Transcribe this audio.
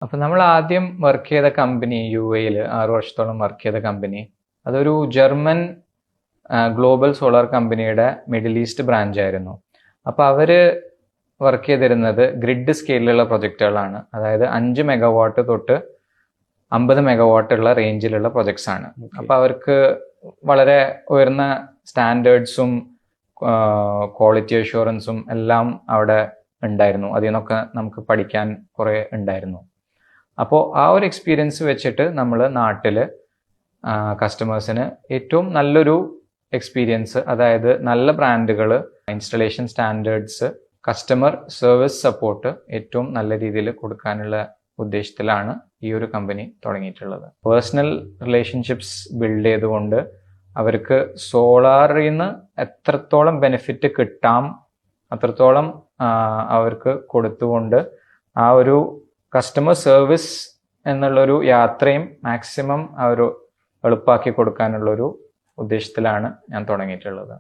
അപ്പൊ നമ്മൾ ആദ്യം വർക്ക് ചെയ്ത കമ്പനി UAE-ൽ 6 വർഷത്തോളം വർക്ക് ചെയ്ത കമ്പനി അതൊരു ജർമ്മൻ ഗ്ലോബൽ സോളാർ കമ്പനിയുടെ മിഡിൽ ഈസ്റ്റ് ബ്രാഞ്ച് ആയിരുന്നു. അപ്പൊ അവര് വർക്ക് ചെയ്തിരുന്നത് ഗ്രിഡ് സ്കെയിലുള്ള പ്രൊജക്റ്റുകളാണ്. അതായത് 5 മെഗാവാട്ട് തൊട്ട് 50 മെഗാവാട്ട് ഉള്ള റേഞ്ചിലുള്ള പ്രൊജക്ട്സ് ആണ്. അപ്പൊ അവർക്ക് വളരെ ഉയർന്ന സ്റ്റാൻഡേർഡ്സും ക്വാളിറ്റി അഷ്യൂറൻസും എല്ലാം അവിടെ ഉണ്ടായിരുന്നു. അതിൽ നിന്നൊക്കെ നമുക്ക് പഠിക്കാൻ കുറെ ഉണ്ടായിരുന്നു. അപ്പോൾ ആ ഒരു എക്സ്പീരിയൻസ് വെച്ചിട്ട് നമ്മൾ നാട്ടിൽ കസ്റ്റമേഴ്സിന് ഏറ്റവും നല്ലൊരു എക്സ്പീരിയൻസ്, അതായത് നല്ല ബ്രാൻഡുകൾ, installation standards, customer service support ഏറ്റവും നല്ല രീതിയിൽ കൊടുക്കാനുള്ള ഉദ്ദേശത്തിലാണ് ഈ ഒരു കമ്പനി തുടങ്ങിയിട്ടുള്ളത്. പേഴ്സണൽ റിലേഷൻഷിപ്സ് ബിൽഡ് ചെയ്തുകൊണ്ട് അവർക്ക് സോളാറിൽ നിന്ന് എത്രത്തോളം ബെനിഫിറ്റ് കിട്ടാം അത്രത്തോളം അവർക്ക് കൊടുത്തുകൊണ്ട് ആ ഒരു കസ്റ്റമർ സർവീസ് എന്നുള്ളൊരു യാത്രയും മാക്സിമം എളുപ്പമാക്കി കൊടുക്കാനുള്ളൊരു ഉദ്ദേശത്തിലാണ് ഞാൻ തുടങ്ങിയിട്ടുള്ളത്.